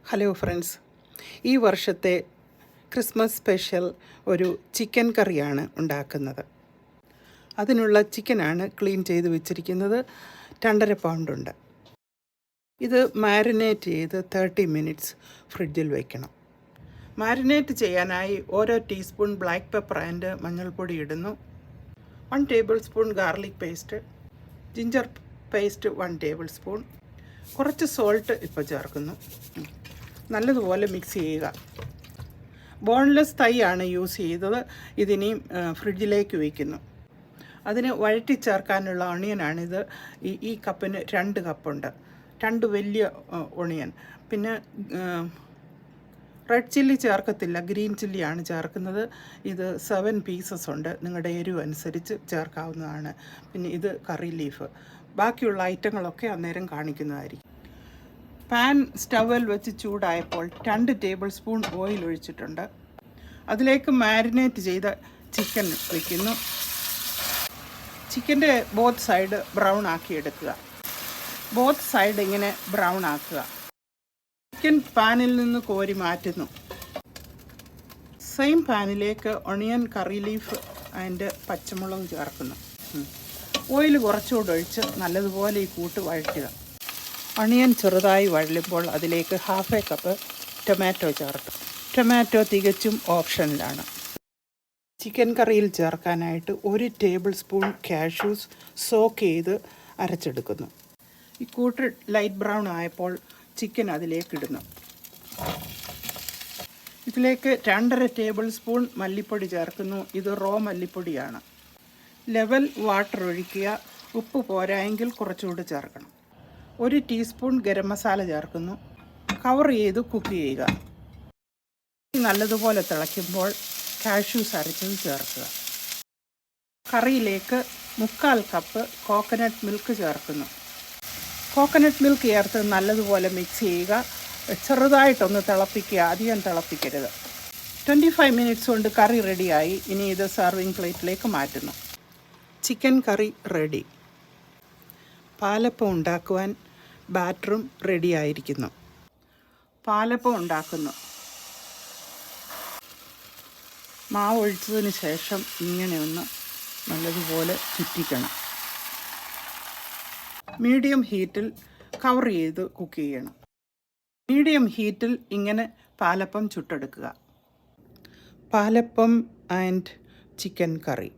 Hello friends, ഈ വർഷത്തെ Christmas special ഒരു ചിക്കൻ കറിയാണ് ഉണ്ടാക്കുന്നത്. അതിനുള്ള ചിക്കനാണ് ക്ലീൻ ചെയ്ത് വെച്ചിരിക്കുന്നത്. 2.5 പൗണ്ടുണ്ട്. ഇത് മാരിനേറ്റ് ചെയ്ത് 30 മിനിറ്റ്സ് ഫ്രിഡ്ജിൽ വയ്ക്കണം. മാരിനേറ്റ് ചെയ്യാനായി ഓരോ ടീസ്പൂൺ ബ്ലാക്ക് പെപ്പർ ആൻഡ് മഞ്ഞൾപ്പൊടി ഇടുന്നു. 1 table spoon garlic paste, ginger paste 1 table spoon, കുറച്ച് സോൾട്ട് ഇപ്പോൾ ചേർക്കുന്നു. നല്ലതുപോലെ മിക്സ് ചെയ്യുക. ബോൺലെസ് തൈ ആണ് യൂസ് ചെയ്തത്. ഇതിനെയും ഫ്രിഡ്ജിലേക്ക് വയ്ക്കുന്നു. അതിന് വഴറ്റി ചേർക്കാനുള്ള ഒണിയനാണിത്. ഈ കപ്പിന് 2 കപ്പുണ്ട്. 2 വലിയ ഒണിയൻ. പിന്നെ റെഡ് ചില്ലി ചേർക്കത്തില്ല, ഗ്രീൻ ചില്ലിയാണ് ചേർക്കുന്നത്. ഇത് 7 പീസസ് ഉണ്ട്. നിങ്ങളുടെ എരിവ് അനുസരിച്ച് ചേർക്കാവുന്നതാണ്. പിന്നെ ഇത് കറി ലീഫ്. ബാക്കിയുള്ള ഐറ്റങ്ങളൊക്കെ അന്നേരം കാണിക്കുന്നതായിരിക്കും. പാൻ സ്റ്റൗവിൽ വെച്ച് ചൂടായപ്പോൾ 2 ടേബിൾ സ്പൂൺ ഓയിൽ ഒഴിച്ചിട്ടുണ്ട്. അതിലേക്ക് മാരിനേറ്റ് ചെയ്ത ചിക്കൻ വയ്ക്കുന്നു. ചിക്കൻ്റെ ബോത്ത് സൈഡ് ബ്രൗൺ ആക്കി എടുക്കുക. ബോത്ത് സൈഡ് ഇങ്ങനെ ബ്രൗൺ ആക്കുക. ചിക്കൻ പാനിൽ നിന്ന് കോരി മാറ്റുന്നു. സെയിം പാനിലേക്ക് ഒണിയൻ, കറി ലീഫ് ആൻഡ് പച്ചമുളക് ചേർക്കുന്നു. ഓയിൽ കുറച്ചുകൂടെ ഒഴിച്ച് നല്ലതുപോലെ ഈ കൂട്ട് വഴറ്റുക. ഒണിയൻ ചെറുതായി വഴലുമ്പോൾ അതിലേക്ക് 1/2 കപ്പ് ടൊമാറ്റോ ചേർത്തു. ടൊമാറ്റോ തികച്ചും ഓപ്ഷനിലാണ്. ചിക്കൻ കറിയിൽ ചേർക്കാനായിട്ട് 1 ടേബിൾ സ്പൂൺ കാഷ്യൂസ് സോക്ക് ചെയ്ത് അരച്ചെടുക്കുന്നു. ഈ കൂട്ട് ലൈറ്റ് ബ്രൗൺ ആയപ്പോൾ ചിക്കൻ അതിലേക്ക് ഇടുന്നു. ഇതിലേക്ക് 2.5 ടേബിൾ സ്പൂൺ മല്ലിപ്പൊടി ചേർക്കുന്നു. ഇത് റോ മല്ലിപ്പൊടിയാണ്. ലെവൽ വാട്ടർ ഒഴിക്കുക. ഉപ്പ് പോരായെങ്കിൽ കുറച്ചുകൂടി ചേർക്കണം. 1 ടീസ്പൂൺ ഗരം മസാല ചേർക്കുന്നു. കവർ ചെയ്ത് കുക്ക് ചെയ്യുക. നല്ലതുപോലെ തിളയ്ക്കുമ്പോൾ കാഷ്യൂസ് അരച്ചത് ചേർക്കുക. കറിയിലേക്ക് 3/4 കപ്പ് കോക്കനട്ട് മിൽക്ക് ചേർക്കുന്നു. കോക്കനട്ട് മിൽക്ക് ചേർത്ത് നല്ലതുപോലെ മിക്സ് ചെയ്യുക. ചെറുതായിട്ടൊന്ന് തിളപ്പിക്കുക, അധികം തിളപ്പിക്കരുത്. 25 മിനിറ്റ്സ് കൊണ്ട് കറി റെഡിയായി. ഇനി ഇത് സർവിങ് പ്ലേറ്റിലേക്ക് മാറ്റുന്നു. ചിക്കൻ കറി റെഡി. പാലപ്പം ഉണ്ടാക്കുവാൻ ബാറ്ററും റെഡി ആയിരിക്കുന്നു. പാലപ്പം ഉണ്ടാക്കുന്നു. മാവ് ഒഴിച്ചതിന് ശേഷം ഇങ്ങനെ ഒന്ന് നല്ലതുപോലെ ചുറ്റിക്കണം. മീഡിയം ഹീറ്റിൽ കവർ ചെയ്ത് കുക്ക് ചെയ്യണം. മീഡിയം ഹീറ്റിൽ ഇങ്ങനെ പാലപ്പം ചുട്ടെടുക്കുക. Palappam and chicken curry.